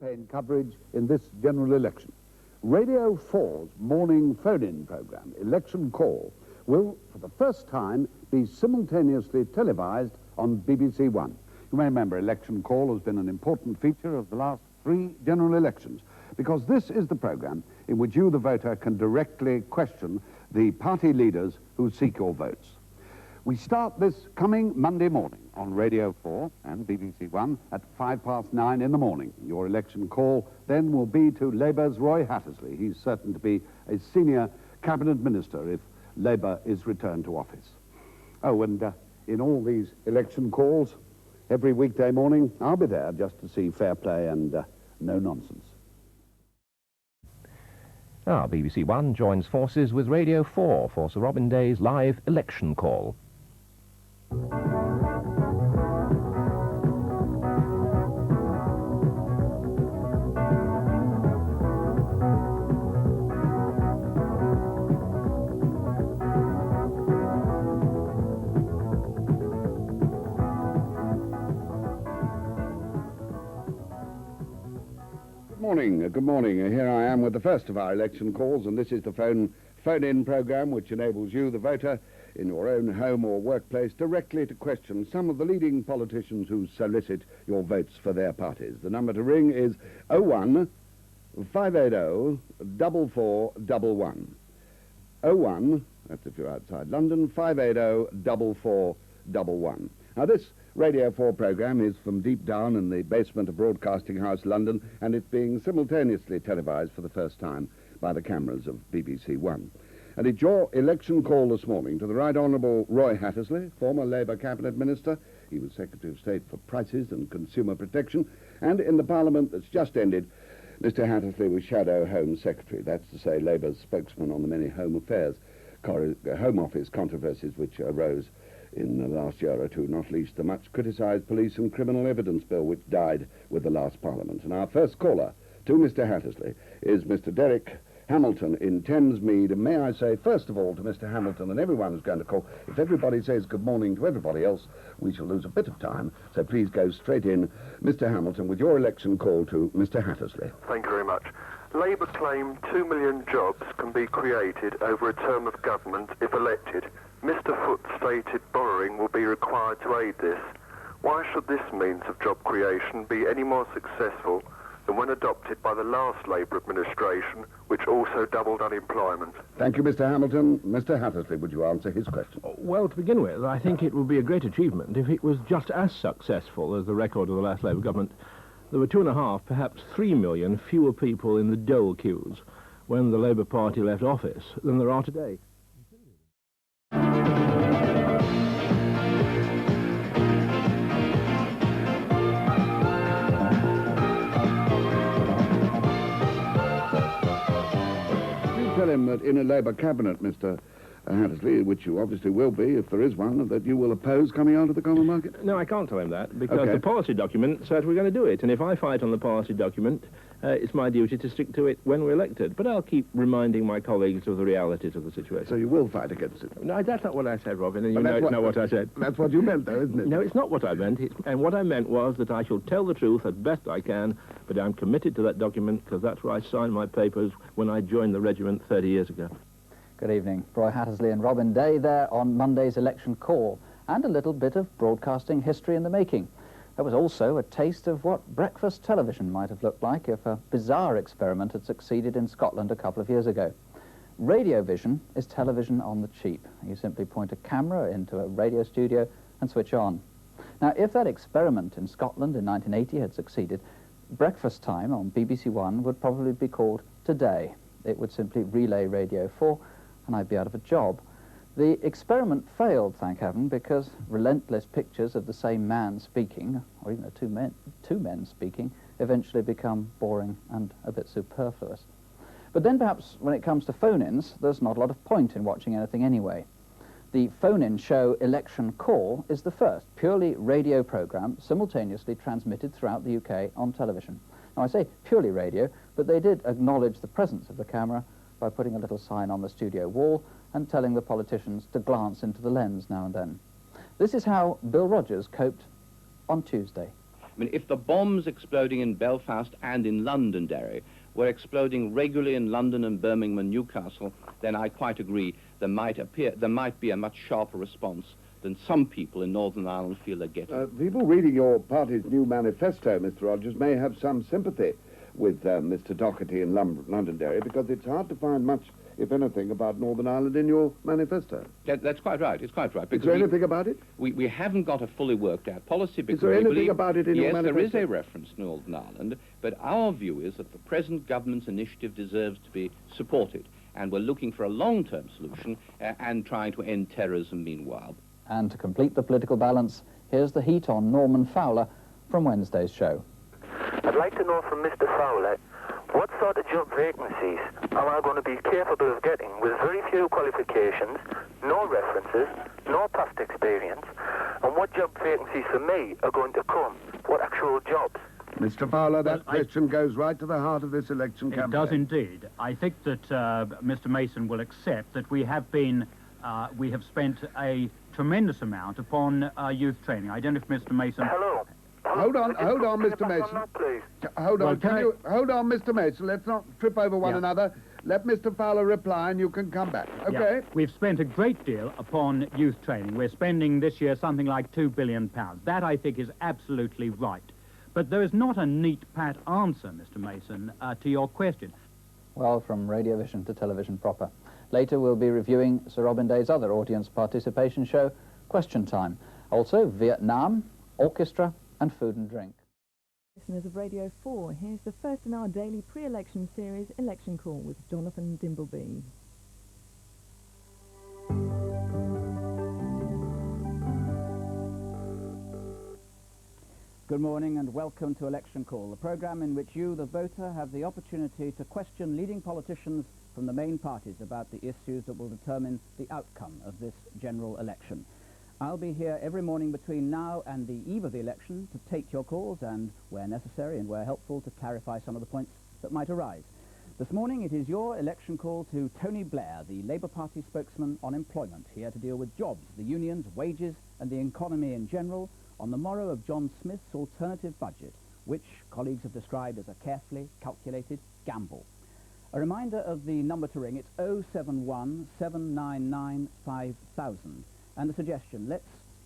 campaign coverage in this general election. Radio 4's morning phone-in programme, Election Call, will, for the first time, be simultaneously televised on BBC One. You may remember Election Call has been an important feature of the last 3 general elections, because this is the programme in which you, the voter, can directly question the party leaders who seek your votes. We start this coming Monday morning on Radio 4 and BBC One at 9:05 in the morning. Your election call then will be to Labour's Roy Hattersley. He's certain to be a senior cabinet minister if Labour is returned to office. Oh, and in all these election calls, every weekday morning, I'll be there just to see fair play and no nonsense. Now, BBC One joins forces with Radio 4 for Sir Robin Day's live election call. Good morning. Here I am with the first of our election calls, and this is the phone-in programme which enables you, the voter, in your own home or workplace, directly to question some of the leading politicians who solicit your votes for their parties. The number to ring is 01 580 4411. 01, that's if you're outside London, 580 4411. Now, this Radio 4 programme is from deep down in the basement of Broadcasting House, London, and it's being simultaneously televised for the first time by the cameras of BBC One. And it's your election call this morning to the Right Honourable Roy Hattersley, former Labour Cabinet Minister. He was Secretary of State for Prices and Consumer Protection, and in the Parliament that's just ended, Mr Hattersley was Shadow Home Secretary, that's to say Labour's spokesman on the many Home Affairs, Home Office controversies which arose in the last year or two, not least the much criticised Police and Criminal Evidence Bill, which died with the last Parliament. And our first caller to Mr Hattersley is Mr Derek Hamilton in Thamesmead. And may I say, first of all, to Mr Hamilton and everyone who's going to call, if everybody says good morning to everybody else, we shall lose a bit of time. So please go straight in, Mr Hamilton, with your election call to Mr Hattersley. Thank you very much. Labour claim 2 million jobs can be created over a term of government if elected. Mr Foot's stated borrowing will be required to aid this. Why should this means of job creation be any more successful than when adopted by the last Labour administration, which also doubled unemployment? Thank you, Mr Hamilton. Mr Hattersley, would you answer his question? Well, to begin with, I think it would be a great achievement if it was just as successful as the record of the last Labour government. There were 2.5, perhaps 3 million fewer people in the dole queues when the Labour Party left office than there are today. Tell him that in a Labour cabinet, Mr Hattersley, which you obviously will be, if there is one, that you will oppose coming out of the common market? No, I can't tell him that, because Okay. the policy document says we're going to do it, and if I fight on the policy document, it's my duty to stick to it when we're elected. But I'll keep reminding my colleagues of the realities of the situation. So you will fight against it? No, that's not what I said, Robin, and you Well, know what I said. That's what you meant, though, isn't it? No, it's not what I meant. And what I meant was that I shall tell the truth as best I can, but I'm committed to that document because that's where I signed my papers when I joined the regiment 30 years ago. Good evening. Roy Hattersley and Robin Day there on Monday's election call, and a little bit of broadcasting history in the making. There was also a taste of what breakfast television might have looked like if a bizarre experiment had succeeded in Scotland a couple of years ago. Radio vision is television on the cheap. You simply point a camera into a radio studio and switch on. Now, if that experiment in Scotland in 1980 had succeeded, breakfast time on BBC One would probably be called Today. It would simply relay Radio 4, and I'd be out of a job. The experiment failed, thank heaven, because relentless pictures of the same man speaking, or even two men speaking, eventually become boring and a bit superfluous. But then perhaps when it comes to phone-ins, there's not a lot of point in watching anything anyway. The phone-in show Election Call is the first purely radio programme simultaneously transmitted throughout the UK on television. Now, I say purely radio, but they did acknowledge the presence of the camera by putting a little sign on the studio wall and telling the politicians to glance into the lens now and then. This is how Bill Rogers coped on Tuesday. I mean, if the bombs exploding in Belfast and in Londonderry were exploding regularly in London and Birmingham and Newcastle, then I quite agree there might be a much sharper response than some people in Northern Ireland feel they're getting. People reading your party's new manifesto, Mr. Rogers, may have some sympathy with Mr. Doherty in Londonderry, because it's hard to find much, if anything, about Northern Ireland in your manifesto. That's quite right. It's quite right. Is there anything about it? We haven't got a fully worked out policy. Because is there anything about it in your manifesto? Yes, there is a reference to Northern Ireland, but our view is that the present government's initiative deserves to be supported, and we're looking for a long-term solution and trying to end terrorism meanwhile. And to complete the political balance, here's the heat on Norman Fowler from Wednesday's show. I'd like to know from Mr. Fowler, what sort of job vacancies am I going to be capable of getting with very few qualifications, no references, no past experience, and what job vacancies for me are going to come? What actual jobs? Mr. Fowler, that question goes right to the heart of this election campaign. It does indeed. I think that Mr. Mason will accept that we have spent a tremendous amount upon youth training. I don't know if Mr. Mason... Hello. Hold on, Mr. Mason. Hold on, hold on, Mr. Mason. Let's not trip over one another. Let Mr. Fowler reply and you can come back. Okay? Yeah. We've spent a great deal upon youth training. We're spending this year something like £2 billion. That, I think, is absolutely right. But there is not a neat, pat answer, Mr. Mason, to your question. Well, from radio vision to television proper. Later, we'll be reviewing Sir Robin Day's other audience participation show, Question Time. Also, Vietnam, orchestra, and food and drink. Listeners of Radio 4, here's the first in our daily pre-election series, Election Call, with Jonathan Dimbleby. Good morning and welcome to Election Call, the programme in which you, the voter, have the opportunity to question leading politicians from the main parties about the issues that will determine the outcome of this general election. I'll be here every morning between now and the eve of the election to take your calls and, where necessary and where helpful, to clarify some of the points that might arise. This morning it is your election call to Tony Blair, the Labour Party spokesman on employment, here to deal with jobs, the unions, wages and the economy in general on the morrow of John Smith's alternative budget, which colleagues have described as a carefully calculated gamble. A reminder of the number to ring, it's 071 799 5000. And a suggestion,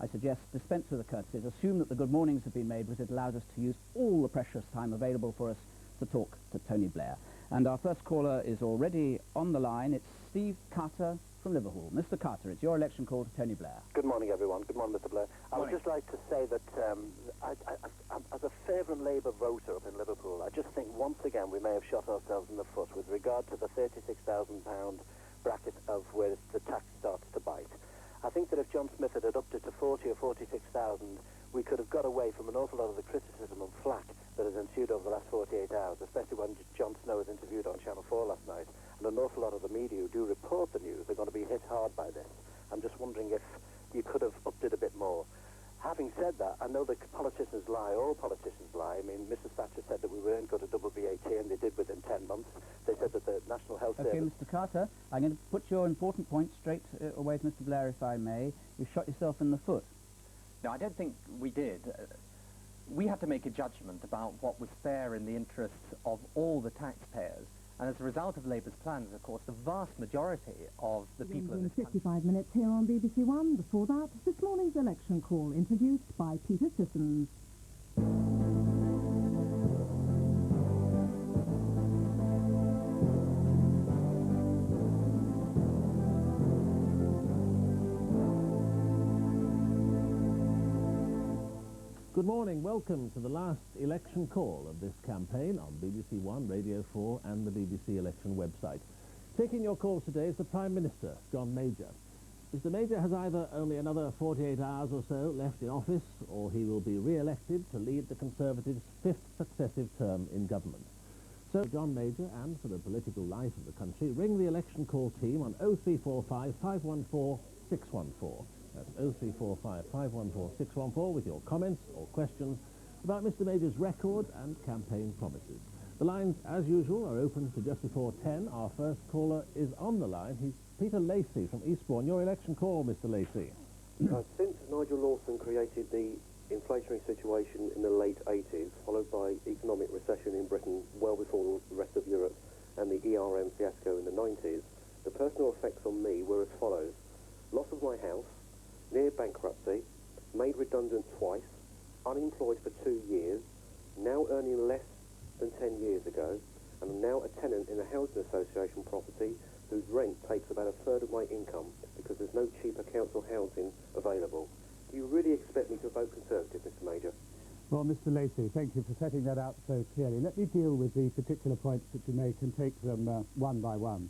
I suggest, dispense with the courtesies, assume that the good mornings have been made because it allows us to use all the precious time available for us to talk to Tony Blair. And our first caller is already on the line. It's Steve Carter from Liverpool. Mr. Carter, it's your election call to Tony Blair. Good morning, everyone. Good morning, Mr. Blair. I would just like to say that as a fervent Labour voter up in Liverpool, I just think once again we may have shot ourselves in the foot with regard to the £36,000 bracket of where the tax starts to bite. I think that if John Smith had upped it to 40 or 46,000, we could have got away from an awful lot of the criticism and flack that has ensued over the last 48 hours, especially when Jon Snow was interviewed on Channel 4 last night. And an awful lot of the media who do report the news are going to be hit hard by this. I'm just wondering if you could have upped it a bit more. Having said that, I know that politicians lie, all politicians lie. I mean, Mrs. Thatcher said that we weren't going to double VAT, and they did within 10 months. They said that the National Health Service... Okay, Mr. Carter, I'm going to put your important point straight away to Mr. Blair, if I may. You shot yourself in the foot. No, I don't think we did. We had to make a judgment about what was fair in the interests of all the taxpayers. And as a result of Labour's plans, of course, the vast majority of the people in this country... 55 minutes here on BBC One. Before that, this morning's election call, introduced by Peter Sissons. Good morning. Welcome to the last election call of this campaign on BBC One, Radio 4 and the BBC election website. Taking your calls today is the Prime Minister, John Major. Mr. Major has either only another 48 hours or so left in office, or he will be re-elected to lead the Conservatives' fifth successive term in government. So, John Major, and for the political life of the country, ring the election call team on 0345 514 614. That's 0345 514 614 with your comments or questions about Mr. Major's record and campaign promises. The lines, as usual, are open to just before 10. Our first caller is on the line. He's Peter Lacey from Eastbourne. Your election call, Mr. Lacey. Since Nigel Lawson created the inflationary situation in the late 80s, followed by economic recession in Britain well before the rest of Europe, and the ERM fiasco in the 90s, the personal effects on me were as follows. Loss of my house, near bankruptcy, made redundant twice, unemployed for 2 years, now earning less than 10 years ago, and I'm now a tenant in a housing association property whose rent takes about a third of my income because there's no cheaper council housing available. Do you really expect me to vote Conservative, Mr. Major? Well, Mr. Lacey, thank you for setting that out so clearly. Let me deal with the particular points that you make and take them one by one.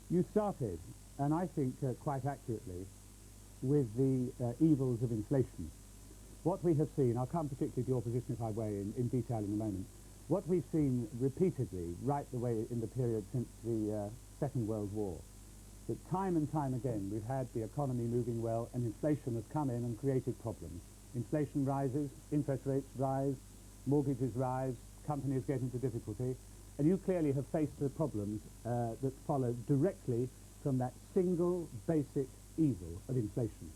You started, and I think quite accurately, with the evils of inflation. What we have seen, I'll come particularly to your position if I may in detail in a moment, what we've seen repeatedly right the way in the period since the Second World War, that time and time again we've had the economy moving well and inflation has come in and created problems. Inflation rises, interest rates rise, mortgages rise, companies get into difficulty, and you clearly have faced the problems that follow directly from that single basic evil of inflation.